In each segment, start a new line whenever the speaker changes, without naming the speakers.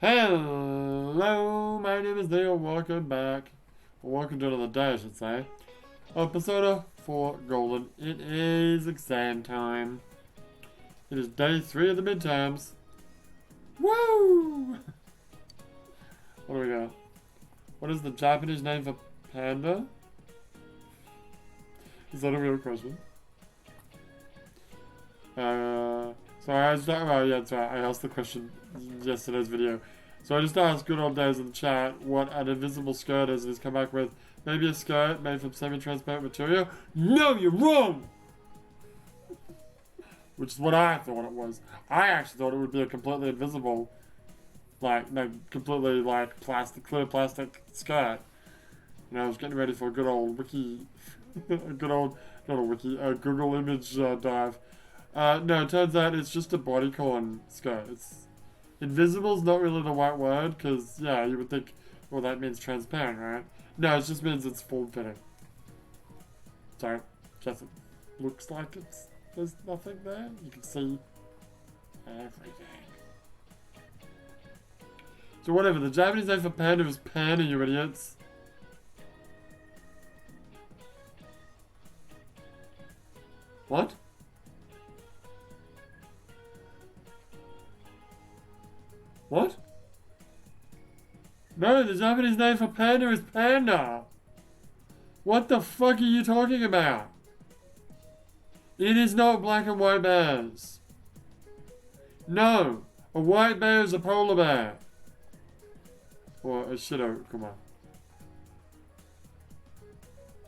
Hello, my name is Neil. Welcome back. Or welcome to another day, I should say. Of Persona 4 Golden. It is exam time. It is day 3 of the midterms. Woo! What do we got? What is the Japanese name for panda? Is that a real question? So I was talking about, yeah, that's right. I asked the question in yesterday's video. So I just asked good old days in the chat what an invisible skirt is, and he's come back with maybe a skirt made from semi-transparent material. No, you're wrong! Which is what I thought it was. I actually thought it would be a completely invisible, like, no, completely, like, plastic, clear plastic skirt. And I was getting ready for a good old wiki, a good old, not a wiki, a Google image dive. No, it turns out it's just a bodycorn skirt. Invisible's not really the right word, because, yeah, you would think, well, that means transparent, right? No, it just means it's form-fitting. So, just it looks like there's nothing there. You can see everything. So whatever, the Japanese name for panda is panda, you idiots. What? What? No, the Japanese name for panda is panda. What the fuck are you talking about? It is not black and white bears. No, a white bear is a polar bear. Or a shitto, come on.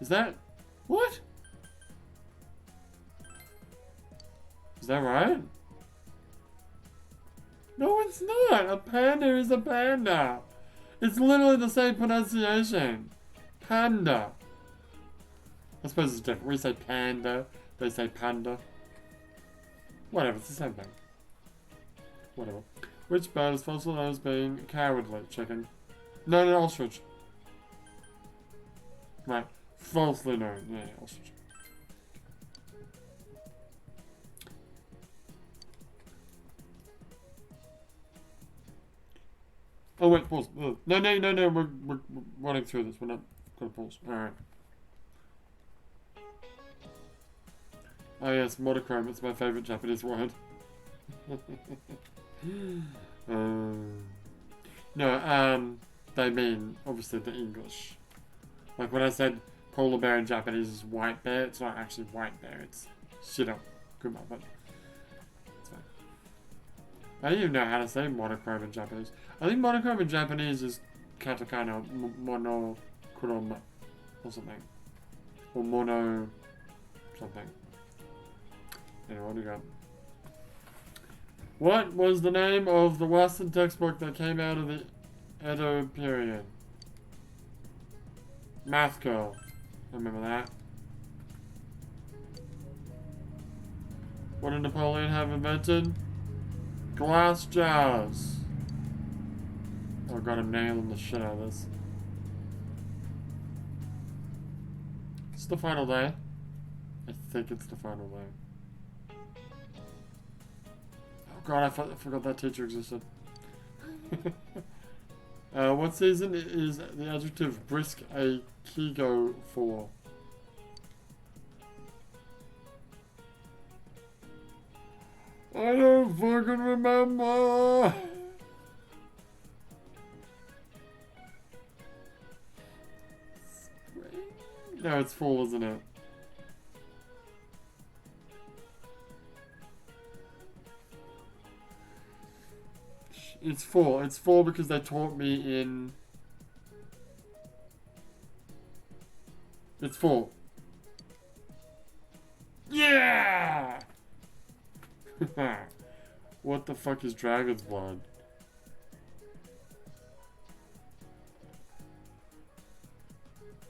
Is that... What? Is that right? No, it's not. A panda is a panda. It's literally the same pronunciation. Panda. I suppose it's different. We say panda. They say panda. Whatever, it's the same thing. Whatever. Which bird is fossil known as being cowardly? Chicken. No, ostrich. Right. Falsely known. Yeah, ostrich. Oh wait, pause. No. We're running through this. We're not gonna pause. All right. Oh yes, monochrome. It's my favorite Japanese word. No, they mean obviously the English. Like when I said polar bear in Japanese is white bear, it's not actually white bear. It's shit up. Good man, but it's fine. I don't even know how to say monochrome in Japanese. I think monochrome in Japanese is katakana, monochrome, or something. Or mono something. Anyway, what do you got? What was the name of the Western textbook that came out of the Edo period? Math Girl. I remember that. What did Napoleon have invented? Glass jars. Oh god, I'm nailing the shit out of this. It's the final day. I think it's the final day. Oh god, I forgot that teacher existed. What season is the adjective brisk a kigo for? I don't fucking remember! Spring? No, it's fall, isn't it? It's fall. It's fall because they taught me in... It's fall. Yeah! What the fuck is dragon's blood?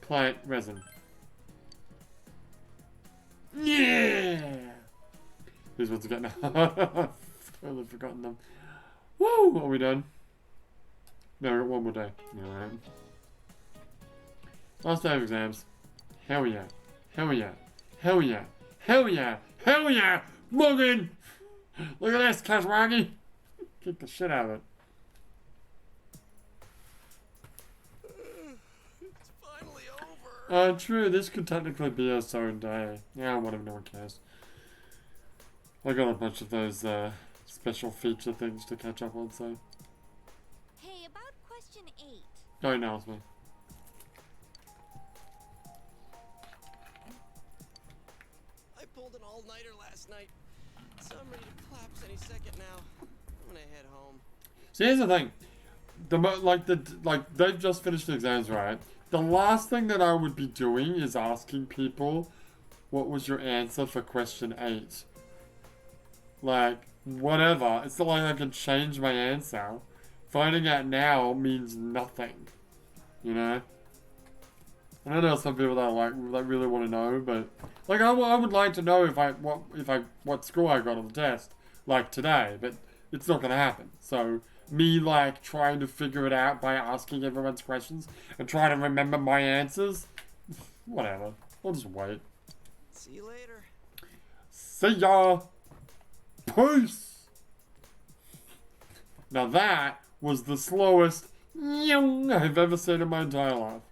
Plant resin. Yeah! These ones are getting totally forgotten them. Woo! Are we done? No, we've got one more day. Alright. Last day of exams. Hell yeah. Hell yeah. Hell yeah. Hell yeah. Hell yeah! Morgan! Look at this, Kasragi! Kick the shit out of it. True, this could technically be a certain day. Yeah, whatever, no one cares. I got a bunch of those, special feature things to catch up on, so.
Hey, about question 8.
Don't ask me.
I pulled an all-nighter last night, so I'm ready to collapse any second now. I'm gonna head home.
See, here's the thing. They've just finished the exams, right? The last thing that I would be doing is asking people, what was your answer for question 8? Like, whatever. It's not like I can change my answer. Finding out now means nothing. You know? I know there are some people that really want to know, but like I would like to know what score I got on the test, like today, but it's not gonna happen. So me like trying to figure it out by asking everyone's questions and trying to remember my answers, whatever. I'll just wait.
See you later.
See ya. Peace. Now that was the slowest I've ever seen in my entire life.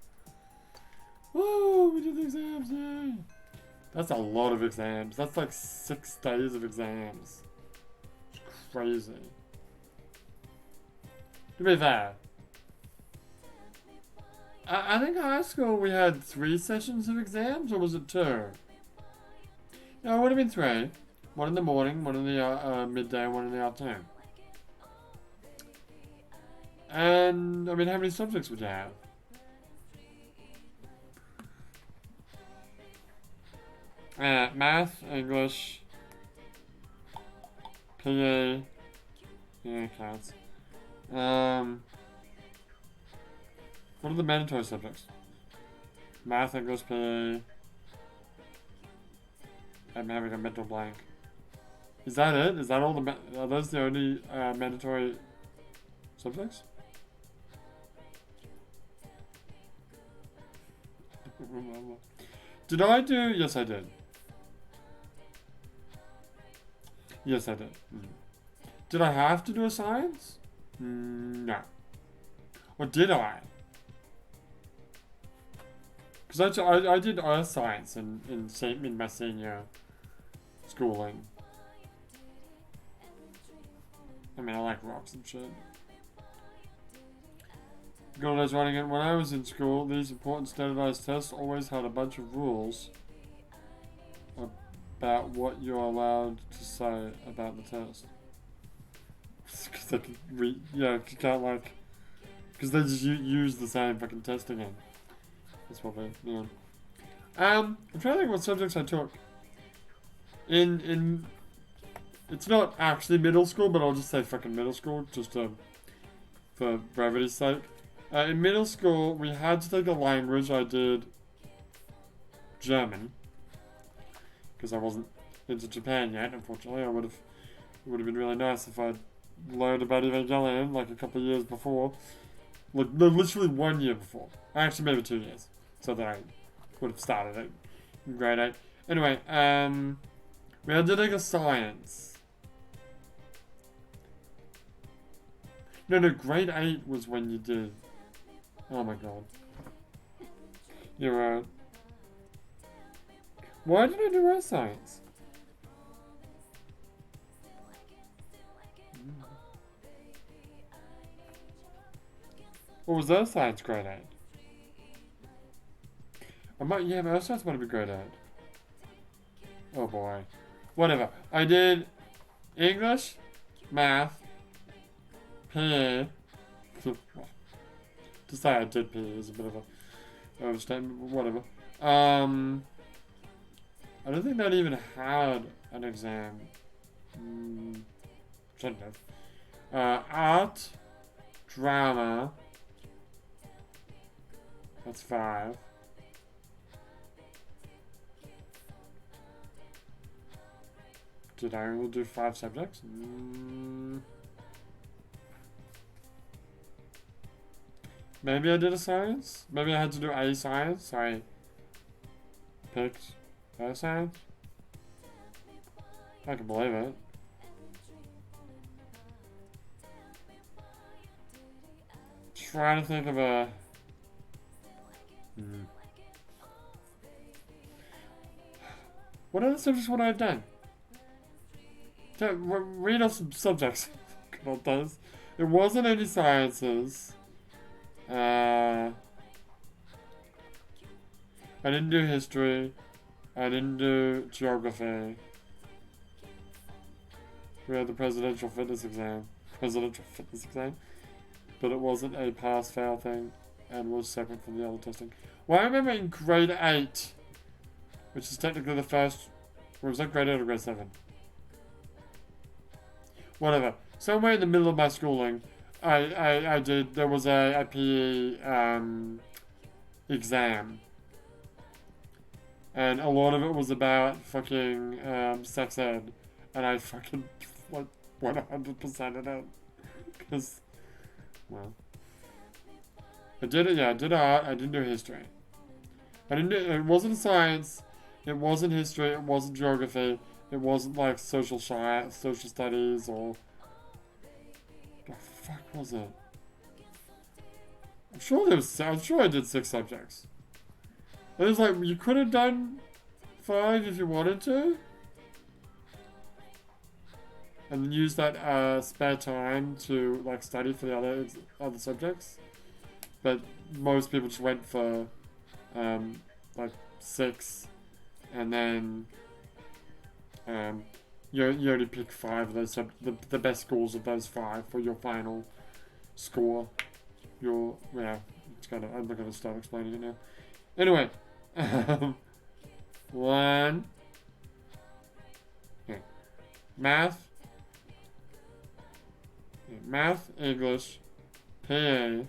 Woo, we did the exams, yay! That's a lot of exams. That's like 6 days of exams. It's crazy. To be fair, I think high school we had 3 sessions of exams, or was it 2? No, it would have been 3. One in the morning, one in the midday, one in the afternoon. And, I mean, how many subjects would you have? Math, English, PA, yeah, counts. What are the mandatory subjects? Math, English, PA. I'm having a mental blank. Is that it? Is that all the are those the only mandatory subjects? Did I do? Yes, I did. Yes, I did. Did I have to do a science? No. Or did I? Because I did earth science in my senior schooling. I mean, I like rocks and shit. Good as running it. When I was in school, these important standardized tests always had a bunch of rules about what you're allowed to say about the test. Because they can you can't like, because they just use the same fucking test again. That's probably, yeah. I'm trying to think what subjects I took. It's not actually middle school, but I'll just say fucking middle school, just for brevity's sake. In middle school, we had to take a language. I did German. Because I wasn't into Japan yet, unfortunately. It would have been really nice if I'd learned about Evangelion like a couple of years before. Like, no, literally 1 year before. Actually, maybe 2 years. So that I would have started it in grade 8. Anyway, we had to take a science. No, grade 8 was when you did. Oh my god. You're right. Why did I do earth science? What was earth science grade 8? Yeah, but earth science might have been grade 8. Oh boy. Whatever. I did English, math, PA. To say I did PA is a bit of a overstatement, but whatever. I don't think that even had an exam. Shouldn't have. Art, drama. That's 5. Did I only do 5 subjects? Maybe I did a science? Maybe I had to do a science? So I picked a science? I can believe it. Trying to think of a... What other subjects would I have done? Read off some subjects. Good old days. It wasn't any sciences. I didn't do history. I didn't do geography. We had the presidential fitness exam. But it wasn't a pass-fail thing and was separate from the other testing. Well, I remember in grade 8, which is technically the first... Or was that grade 8 or grade 7? Whatever. Somewhere in the middle of my schooling, I did... There was a PE exam. And a lot of it was about fucking sex ed. And I fucking, like, 100% in it. Because, well. I did it, yeah, I did art, I didn't do history. It wasn't science, it wasn't history, it wasn't geography, it wasn't, like, social studies, or... What the fuck was it? I'm sure I did 6 subjects. It was like, you could have done 5 if you wanted to. And then use that spare time to like study for the other subjects. But most people just went for like 6, and then you only pick 5 of those the best scores of those 5 for your final score. I'm not gonna start explaining it now. Anyway. 1. Yeah. Math, English, PA,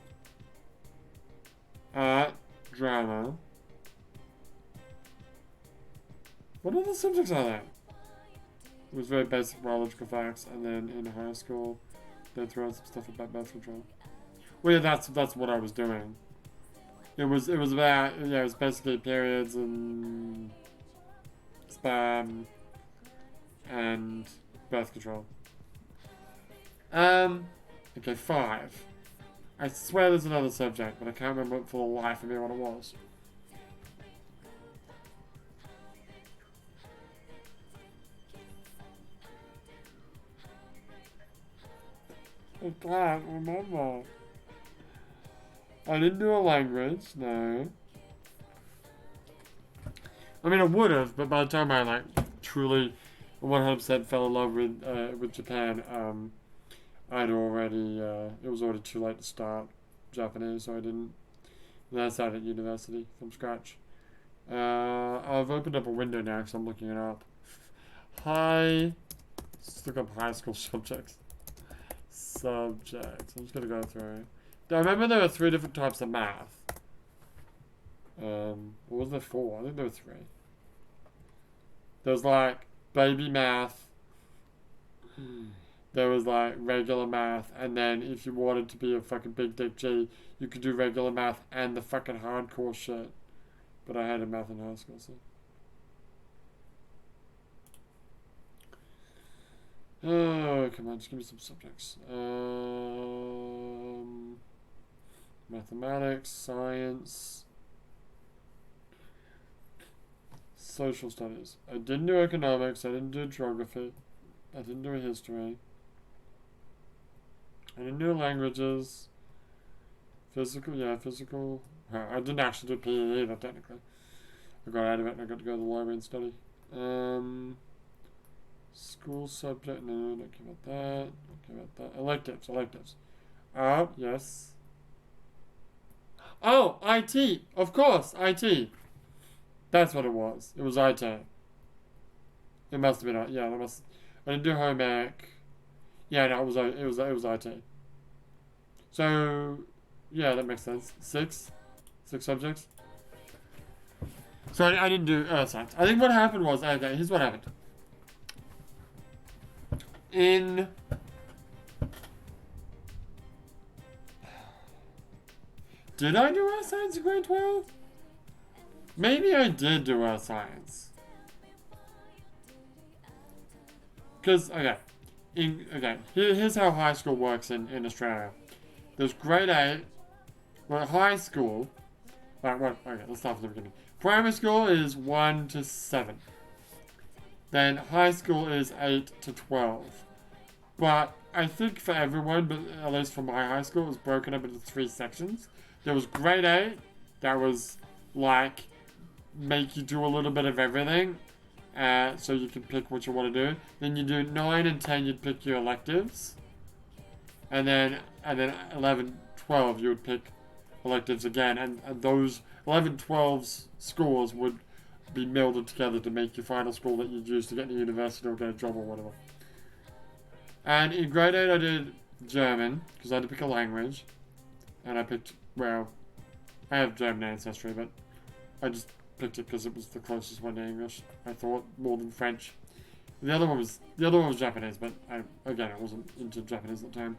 art, drama. What other subjects are there? It was very basic biological facts, and then in high school, they threw out some stuff about birth control. Well, yeah, that's what I was doing. It was about, yeah, it was basically periods and sperm and birth control. Okay, 5. I swear there's another subject, but I can't remember for the life of me what it was. I can't remember. I didn't do a language, no. I mean, I would have, but by the time I like truly 100% fell in love with Japan, I'd already it was already too late to start Japanese, so I didn't. Then I started at university from scratch. I've opened up a window now because I'm looking it up. Let's look up high school subjects. I'm just gonna go through. I remember there were 3 different types of math. What was there 4? I think there were 3. There was like baby math. There was like regular math, and then if you wanted to be a fucking big dick G, you could do regular math and the fucking hardcore shit. But I hated math in high school, so. Oh, come on, just give me some subjects. Mathematics, science, social studies. I didn't do economics, I didn't do geography, I didn't do history, I didn't do languages, physical. I didn't actually do PE either, technically. I got out of it and I got to go to the library and study. School subject, no, don't care about that. Electives. Art, yes. Oh, IT, of course, IT. That's what it was. It was IT. It must have been, yeah, I didn't do home ec. Yeah, no, it was IT. So, yeah, that makes sense. 6 subjects. So I didn't do science. I think what happened was, okay, here's what happened. Did I do earth science in grade 12? Maybe I did do earth science. Because, here's how high school works in Australia. There's grade 8, well, high school, let's start from the beginning. Primary school is 1 to 7. Then high school is 8 to 12. But I think for everyone, but at least for my high school, it was broken up into 3 sections. There was grade 8, that was like make you do a little bit of everything, so you can pick what you want to do. Then you do 9 and 10, you'd pick your electives, and then 11, 12, you would pick electives again, and those 11, 12's scores would be melded together to make your final score that you'd use to get to university or get a job or whatever. And in grade 8 I did German, because I had to pick a language. And I picked, well, I have German ancestry, but I just picked it because it was the closest one to English, I thought, more than French. The other one was Japanese, but I wasn't into Japanese at the time.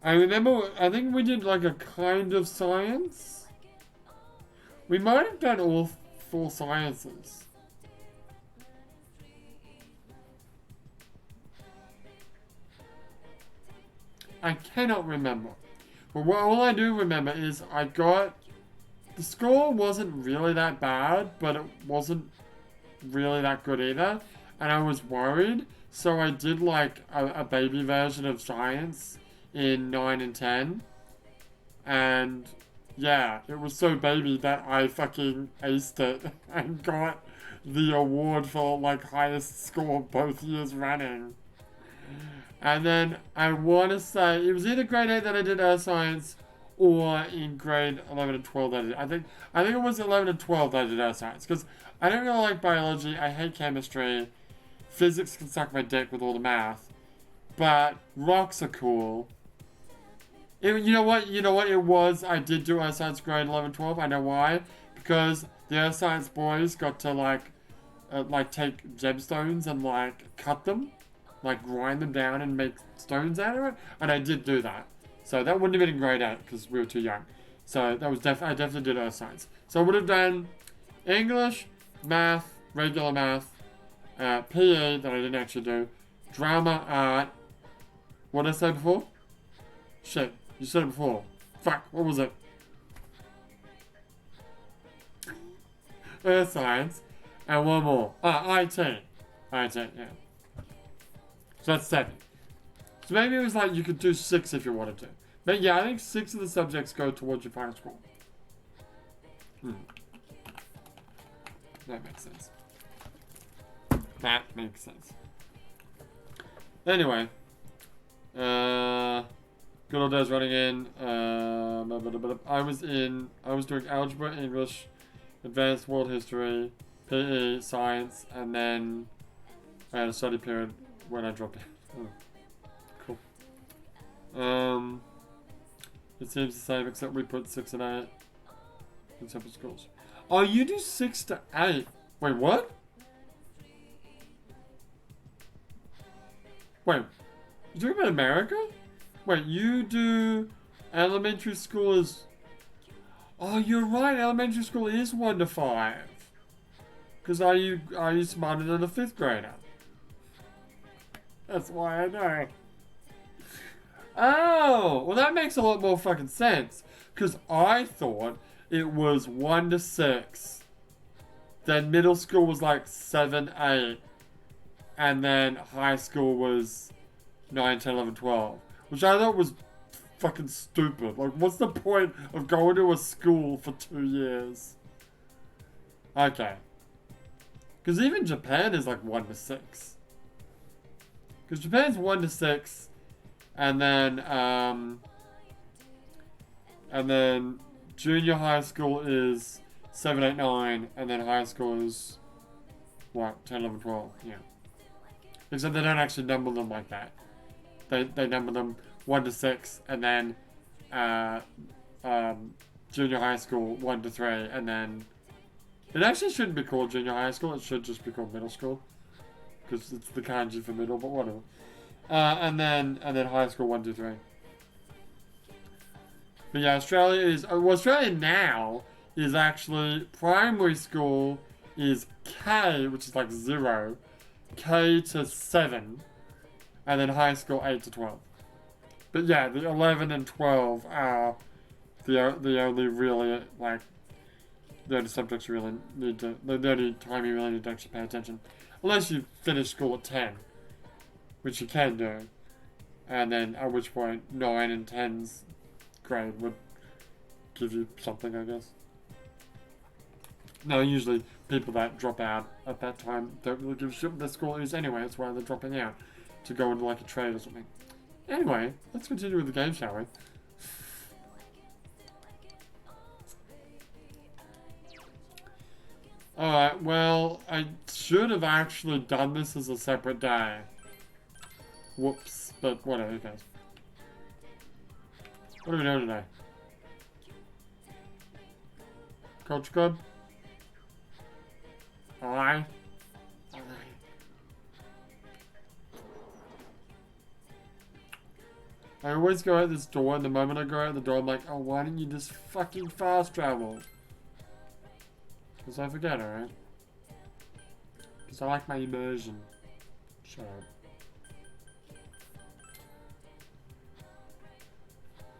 I remember, I think we did like a kind of science. We might have done all 4 sciences. I cannot remember. But all I do remember is the score wasn't really that bad, but it wasn't really that good either. And I was worried, so I did like a baby version of science in 9 and 10. And yeah, it was so baby that I fucking aced it and got the award for like highest score both years running. And then I want to say it was either grade 8 that I did earth science, or in grade 11 and 12 that I did. I think it was 11 and 12 that I did earth science, because I don't really like biology. I hate chemistry. Physics can suck my dick with all the math, but rocks are cool. You know what it was? I did do earth science grade 11, 12. I know why. Because the earth science boys got to like take gemstones and like cut them, like grind them down and make stones out of it. And I did do that. So that wouldn't have been in grade 8 because we were too young. So that was I definitely did earth science. So I would have done English, math, regular math, PE that I didn't actually do, drama, art. What did I say before? Shit. You said it before. Fuck, what was it? Earth science. And one more. IT. IT, yeah. So that's 7. So maybe it was like you could do 6 if you wanted to. But yeah, I think 6 of the subjects go towards your final score. That makes sense. That makes sense. Anyway. Good old days running in. I was doing algebra, English, advanced world history, PE, science, and then I had a study period when I dropped out. Cool. It seems the same, except we put 6 and 8 in separate schools. Oh, you do 6 to 8. Wait, what? Wait, you talking about America? Wait, you do elementary school is... Oh, you're right, elementary school is 1 to 5. Because are you smarter than a 5th grader? That's why I know. Oh, well that makes a lot more fucking sense. Because I thought it was 1 to 6. Then middle school was like 7, 8. And then high school was 9, 10, 11, 12. Which I thought was fucking stupid. Like, what's the point of going to a school for 2 years? Okay. Because even Japan is like 1 to 6. Because Japan's 1 to 6. And then junior high school is 7, 8, 9. And then high school is, what, 10, 11, 12. Yeah. Except they don't actually number them like that. They number them 1 to 6, and then junior high school 1 to 3, and then it actually shouldn't be called junior high school. It should just be called middle school, because it's the kanji for middle. But whatever. And then high school 1 to 3. But yeah, Australia now is actually primary school is K, which is like 0, K to 7. And then high school 8 to 12. But yeah, the 11 and 12 are the only really, like, the only subjects you really need to, the only time you really need to actually pay attention. Unless you finish school at 10, which you can do. And then at which point 9 and 10's grade would give you something, I guess. No, usually people that drop out at that time don't really give a shit what their school is anyway. That's why they're dropping out, to go into like a trade or something. Anyway, let's continue with the game, shall we? Alright, well, I should have actually done this as a separate day. Whoops, but whatever, who cares? What are we doing today? Culture Club? Aye. Aye. I always go out this door, and the moment I go out the door, I'm like, oh, why didn't you just fucking fast travel? Because I forget, alright? Because I like my immersion. Shut up.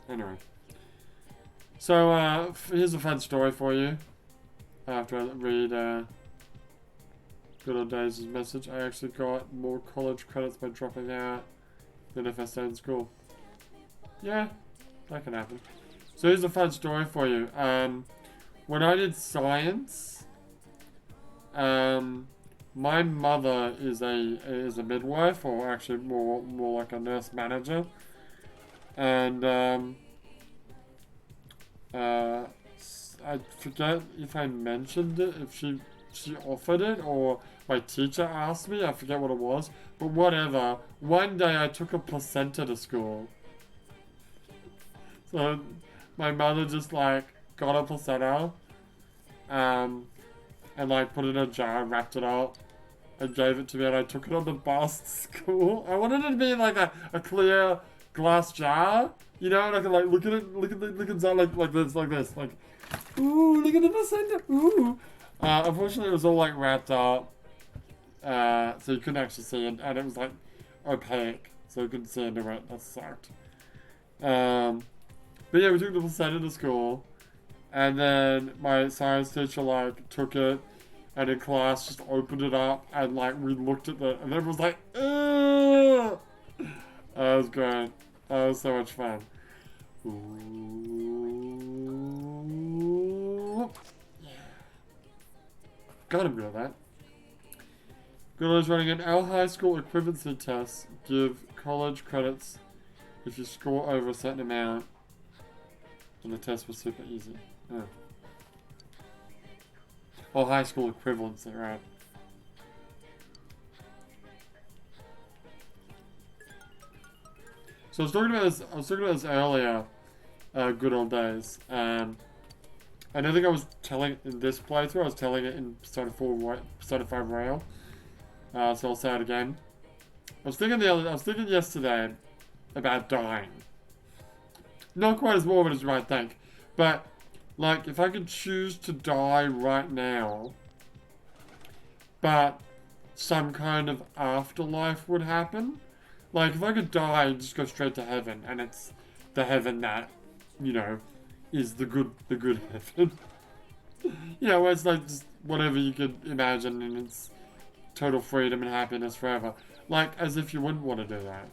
Anyway. So, here's a fun story for you. After I read, Good Old Days' message, I actually got more college credits by dropping out than if I stayed in school. Yeah, that can happen. So here's a fun story for you. When I did science, my mother is a midwife, or actually more like a nurse manager, and I forget if I mentioned it, if she offered it, or my teacher asked me. I forget what it was, but whatever. One day I took a placenta to school. So my mother just like got a placenta, and like put it in a jar, wrapped it up, and gave it to me, and I took it on the bus to school. I wanted it to be like a clear glass jar, you know, and I could like look at it, look inside like this, like, ooh, look at the placenta, ooh. Unfortunately, it was all like wrapped up, so you couldn't actually see it, and it was like opaque, so you couldn't see into it. That sucked. But yeah, we took the placenta to school, and then my science teacher like took it, and in class just opened it up, and like we looked at it, and everyone was like, ugh! That was great. That was so much fun. Ooh. Yeah. God, I'm good at that. Good is running an L high school equivalency test. Give college credits if you score over a certain amount. And the test was super easy. Oh. Oh, high school equivalency, right. So I was talking about this earlier, Good Old Days. I don't think I was telling in this playthrough, I was telling it in Persona 5 Rail. So I'll say it again. I was thinking yesterday about dying. Not quite as morbid as you might think, but like if I could choose to die right now, but some kind of afterlife would happen. Like if I could die and just go straight to heaven, and it's the heaven that, you know, is the good heaven. You know, where it's like just whatever you could imagine, and it's total freedom and happiness forever. Like as if you wouldn't want to do that.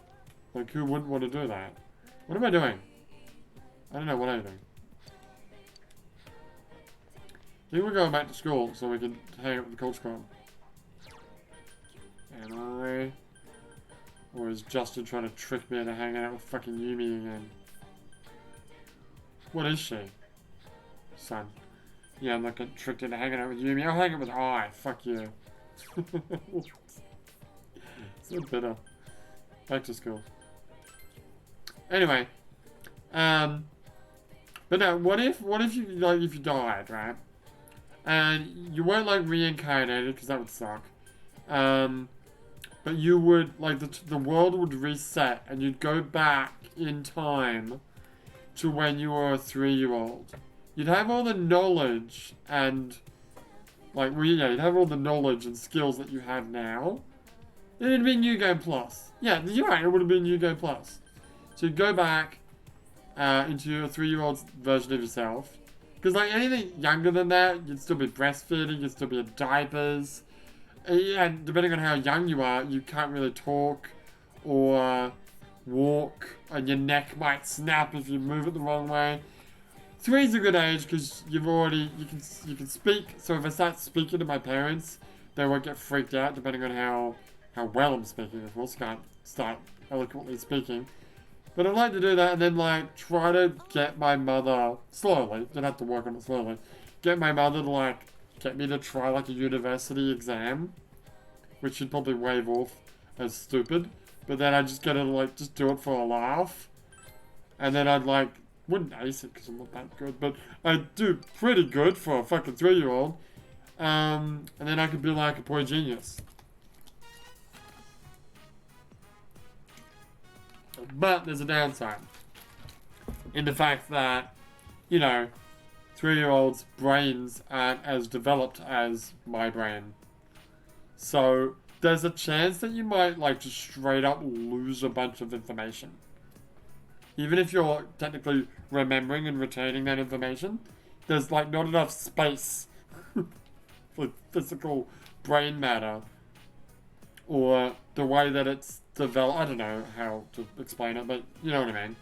Like who wouldn't want to do that? What am I doing? I don't know what I'm doing. I think we're going back to school so we can hang out with the Culture Club. Or is Justin trying to trick me into hanging out with fucking Yumi again? What is she? Son. Yeah, I'm not getting tricked into hanging out with Yumi. I'll hang out with I. Fuck you. So bitter. Back to school. Anyway. But no, what if you, like, if you died, right? And you weren't, like, reincarnated, because that would suck. But you would, like, the world would reset, and you'd go back in time to when you were a 3-year-old. You'd have all the knowledge and, like, well, yeah, you'd have all the knowledge and skills that you have now. It'd be New Game Plus. Yeah, you're right, it would have been New Game Plus. So you'd go back into your 3-year-old version of yourself, Because, like, anything younger than that, you'd still be breastfeeding, you'd still be in diapers. And depending on how young you are, you can't really talk or walk, and your neck might snap if you move it the wrong way. 3 is a good age because you can speak. So if I start speaking to my parents, they won't get freaked out. Depending on how well I'm speaking, of course, can't start eloquently speaking. But I'd like to do that and then like try to get my mother slowly. Don't have to work on it slowly. Get my mother to like get me to try like a university exam, which she'd probably wave off as stupid. But then I'd just get her to like just do it for a laugh, and then I'd like wouldn't ace it because I'm not that good, but I'd do pretty good for a fucking 3-year-old. And then I could be like a boy genius. But there's a downside in the fact that, you know, 3-year-olds' brains aren't as developed as my brain. So there's a chance that you might like just straight up lose a bunch of information. Even if you're technically remembering and retaining that information, there's like not enough space for physical brain matter or the way that it's developed. I don't know how to explain it, but you know what I mean.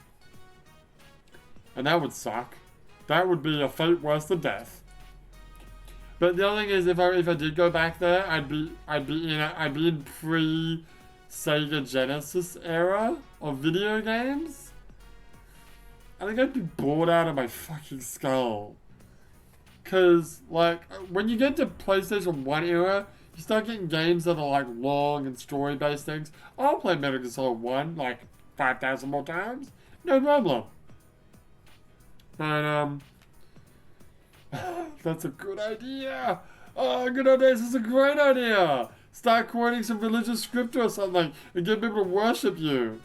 And that would suck. That would be a fate worse than death. But the other thing is, if I did go back there, I'd be in pre-Sega Genesis era of video games. I think I'd be bored out of my fucking skull. Cause like when you get to PlayStation 1 era, you start getting games that are like long and story-based things. I'll play Metal Gear Solid 1 like 5,000 more times. No problem. But that's a good idea. Oh, good idea. This is a great idea. Start quoting some religious scripture or something and get people to worship you.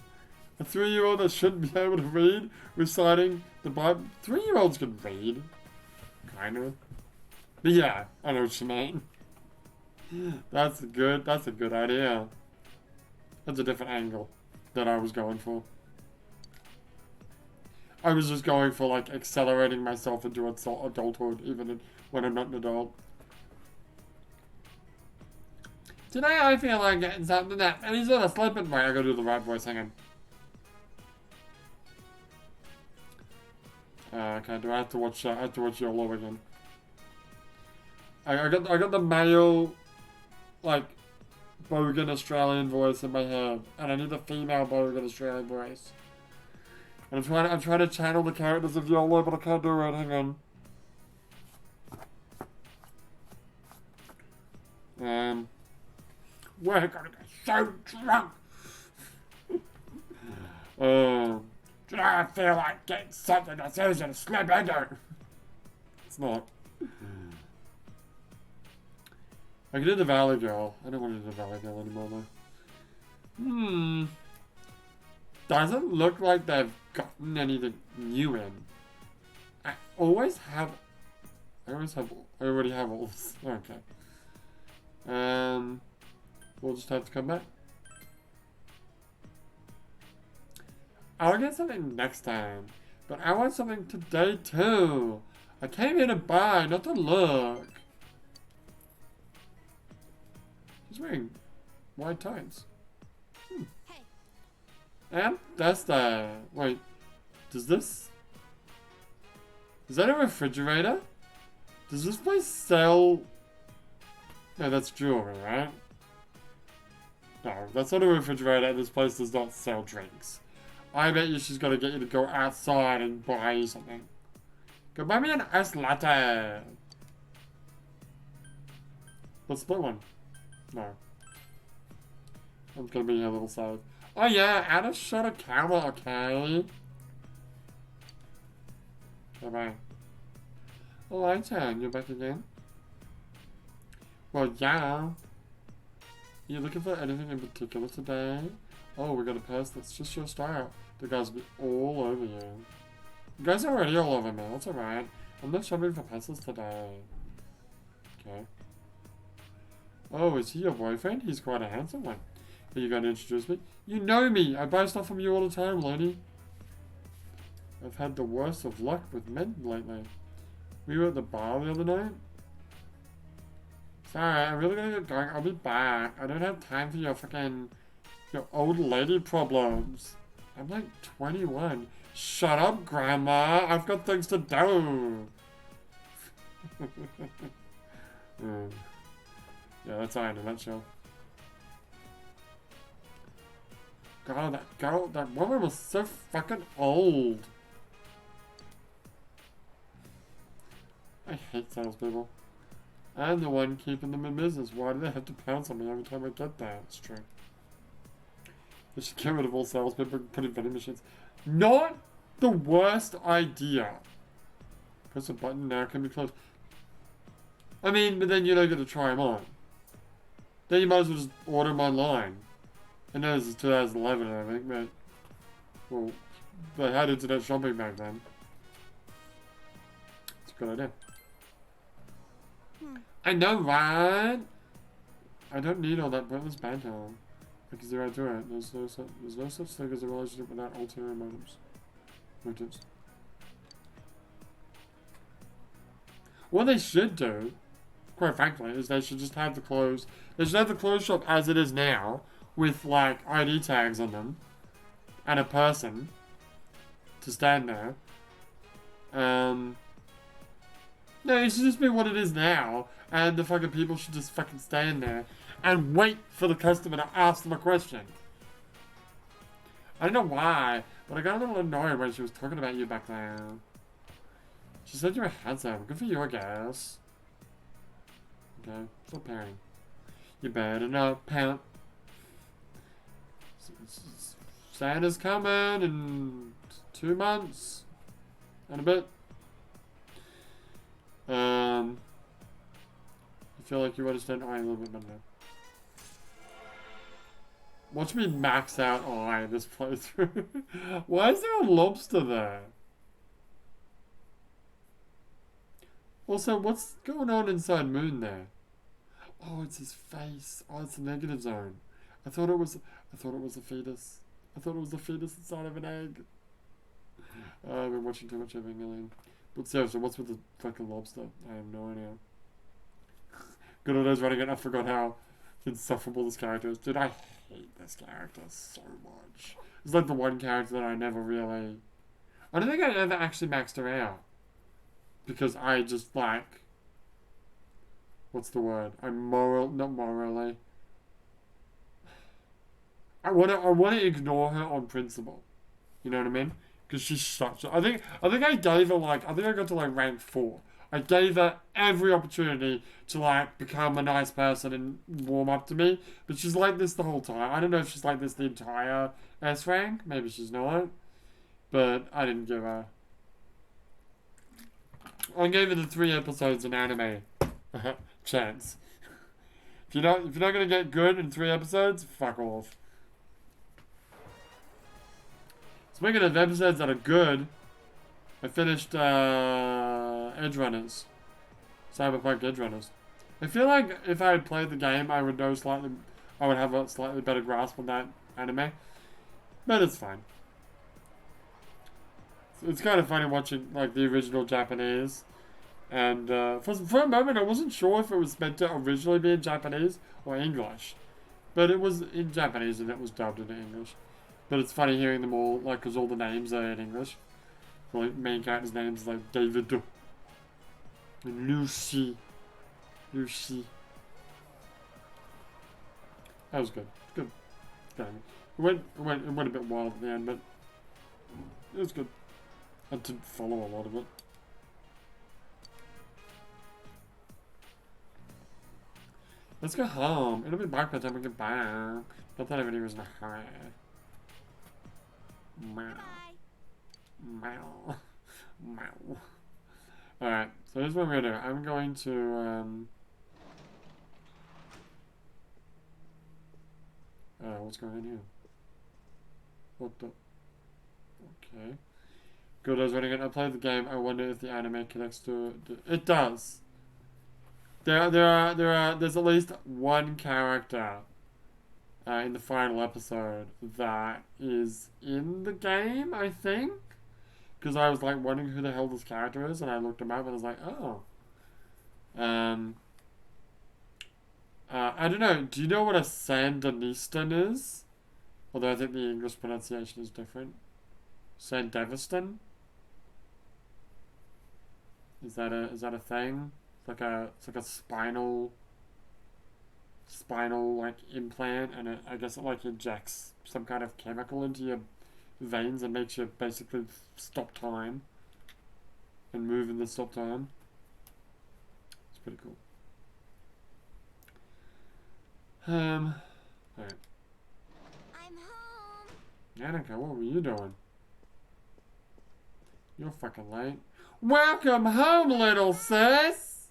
A 3-year-old that shouldn't be able to read, reciting the Bible. 3-year-olds can read. Kind of. But yeah, I know what you mean. That's a good idea. That's a different angle that I was going for. I was just going for like accelerating myself into adulthood even when I'm not an adult. Today I feel like getting something that, and he's not sleeping. Wait, I gotta do the right voice, hang on. Okay, do I have to watch YOLO again? I got the male, like, bogan Australian voice in my head, and I need the female bogan Australian voice. And I'm trying to channel the characters of YOLO, but I can't do it. Hang on. We're gonna get so drunk. Today I feel like getting something that's easy to slip into. It's not. I can do the Valley Girl. I don't want to do the Valley Girl anymore though. Doesn't look like they've gotten anything new in. I already have all this. Okay. We'll just have to come back. I'll get something next time, but I want something today too. I came here to buy, not to look. He's wearing white tights.
Hey.
And that's the... Wait, is that a refrigerator? Does this place sell... No, that's jewelry, right? No, that's not a refrigerator. This place does not sell drinks. I bet you she's gonna get you to go outside and buy you something. Go buy me an ice latte. Let's split one. No. I'm gonna be a little sad. Oh yeah, add a shot of camera, okay? Okay, bye. Oh, hi, Tan. You're back again? Well, yeah. You looking for anything in particular today? Oh, we got a purse that's just your style. The guys will be all over you. You guys are already all over me. That's alright. I'm not shopping for pencils today. Okay. Oh, is he your boyfriend? He's quite a handsome one. Are you going to introduce me? You know me! I buy stuff from you all the time, Lonnie. I've had the worst of luck with men lately. We were at the bar the other night. Sorry, I'm really gonna get going. I'll be back. I don't have time for your fucking... your old lady problems. I'm like 21. Shut up, Grandma. I've got things to do. Yeah, that's all in a nutshell. God, that woman was so fucking old. I hate salespeople. I'm the one keeping them in business. Why do they have to pounce on me every time I get that? It's true. They should get rid of all salespeople and put in vending machines. Not the worst idea. Press a button now, can be closed. I mean, but then you don't get to try them on. Then you might as well just order them online. I know this is 2011, I think, but... well, they had internet shopping back then. It's a good idea. I know, right? I don't need all that pointless banter. Because they're right to it. There's no such thing as a relationship without ulterior motives. What they should do, quite frankly, is they should just have the clothes. They should have the clothes shop as it is now, with like ID tags on them, and a person to stand there. No, it should just be what it is now, and the fucking people should just fucking stand there and wait for the customer to ask them a question. I don't know why, but I got a little annoyed when she was talking about you back there. She said you were handsome. Good for you, I guess. Okay, stop pairing. You better not pout. Santa's coming in 2 months and a bit. I feel like you understand I a little bit better now. Watch me max out I this playthrough. Why is there a lobster there? Also, what's going on inside Moon there? Oh, it's his face. Oh, it's the negative zone. I thought it was a fetus. I thought it was a fetus inside of an egg. I've been watching too much Evangelion. But seriously, what's with the fucking lobster? I have no idea. Good old days running it, I forgot how insufferable this character is. Dude, I hate this character so much. It's like the one character that I never really... I don't think I ever actually maxed her out. Because I just like... what's the word? Not morally. I wanna ignore her on principle. You know what I mean? Because she's such a... I think I gave her like... I think I got to like rank 4. I gave her every opportunity to like become a nice person and warm up to me. But she's like this the whole time. I don't know if she's like this the entire S rank. Maybe she's not. But I didn't give her... I gave her the 3 episodes in anime chance. If you're not gonna get good in 3 episodes, fuck off. Speaking of episodes that are good, I finished Edgerunners. Cyberpunk Edgerunners. I feel like if I had played the game, I would have a slightly better grasp on that anime. But it's fine. It's kind of funny watching like the original Japanese. And for a moment, I wasn't sure if it was meant to originally be in Japanese or English. But it was in Japanese and it was dubbed into English. But it's funny hearing them all, like, because all the names are in English. The like, main character's names like David and Lucy. That was good. Good. It went a bit wild at the end, but it was good. I didn't follow a lot of it. Let's go home. It'll be back by the time we get back. Not that I have any reason to hide. Meow. Meow. Meow. Alright, so here's what we're gonna do. I'm going to, what's going on here? What the? Okay. Good, I was running it. I played the game. I wonder if the anime connects to it does. There's at least one character in the final episode that is in the game, I think. because I was like wondering who the hell this character is, and I looked him up and I was like, oh. I don't know. Do you know what a Sandinistan is? Although I think the English pronunciation is different. Sandevistan? Is that a thing? It's like a spinal like implant, and I guess it like injects some kind of chemical into your veins and makes you basically stop time and move in the stop time. It's pretty cool. Alright.
I'm home.
Annika, what were you doing? You're fucking late. Welcome home, little sis!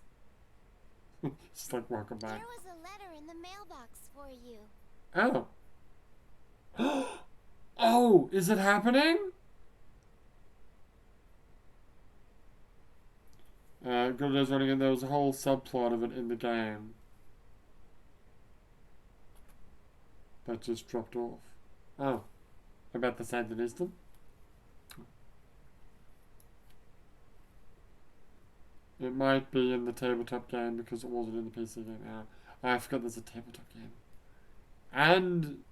She's like, welcome back.
There was a letter in the mailbox for you.
Oh. Oh, is it happening? Good as running in, there was a whole subplot of it in the game. That just dropped off. Oh. About the Sandinistan? It might be in the tabletop game because it wasn't in the PC game. I forgot there's a tabletop game. And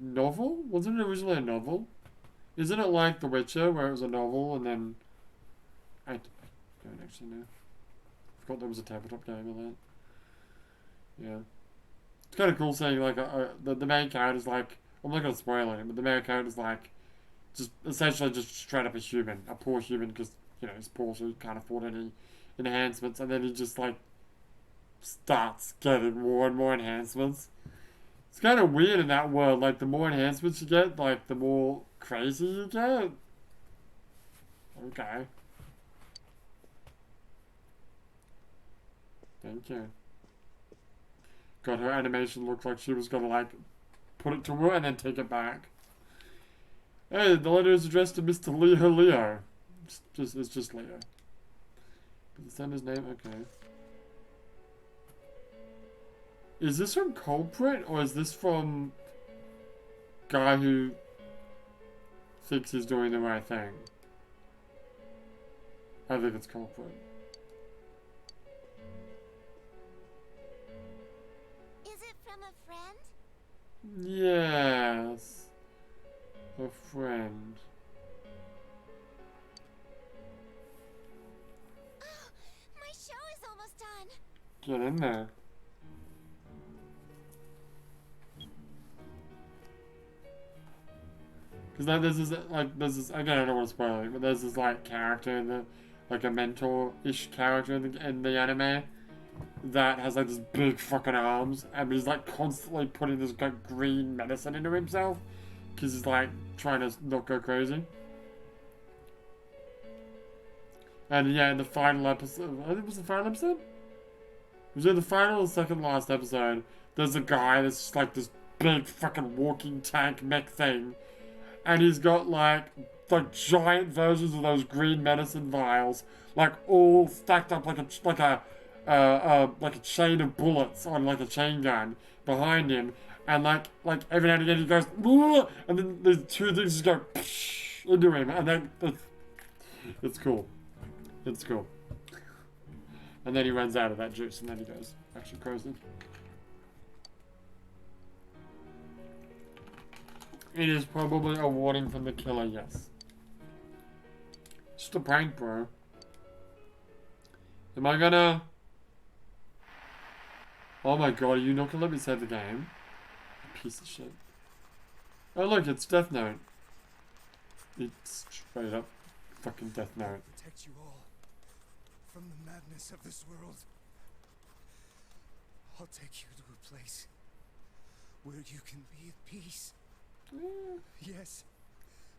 novel? Wasn't it originally a novel? Isn't it like The Witcher where it was a novel and then... I don't actually know. I forgot there was a tabletop game of that. Yeah. It's kind of cool seeing like the main character's like... I'm not going to spoil it, but the main character's like... just essentially just straight up a human. A poor human because, you know, he's poor so he can't afford any enhancements, and then he just like starts getting more and more enhancements. It's kind of weird in that world, like the more enhancements you get, like the more crazy you get. Okay. Thank you. God, her animation looked like she was gonna like put it to her and then take it back. Hey, the letter is addressed to Mr. Leo. It's just Leo. Is that his name? Okay. Is this from Culprit, or is this from guy who thinks he's doing the right thing? I think it's Culprit.
Is it from a friend?
Yes. A friend.
My show is almost done.
Get in there. Because like, there's this, again, I don't want to spoil it, but there's this, like, character in the, like, a mentor-ish character in the anime that has, like, this big fucking arms, and he's, like, constantly putting this, like, green medicine into himself, because he's, like, trying to not go crazy. And, yeah, in the final episode, I think it was the final episode? It was in the final or second last episode, there's a guy that's just, like, this big fucking walking tank mech thing, and he's got like giant versions of those green medicine vials, like all stacked up like a chain of bullets on like a chain gun behind him, and like every now and again he goes, "Whoa!" And then the two things just go into him, and then it's cool. It's cool. And then he runs out of that juice, and then he goes actually crazy. It is probably a warning from the killer, yes. Just a prank, bro. Am I gonna... Oh my god, are you not gonna let me save the game? Piece of shit. Oh look, it's Death Note. It's straight up fucking Death Note.
Protect you all from the madness of this world. I'll take you to a place where you can be at peace. Yes,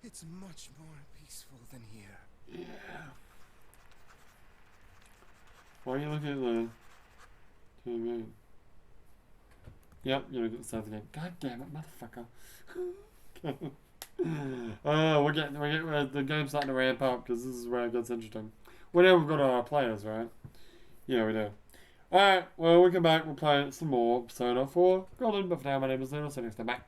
it's much more peaceful than here.
Yeah. Why are you looking at the TV? Yep, you're looking at the side of the game. God damn it, motherfucker. We're getting the game's starting to ramp up because this is where it gets interesting. We know we've got our players, right? Yeah, we do. Alright, well, we come back, we'll play some more Persona 4 Golden, but for now, my name is Luna, so next time, bye.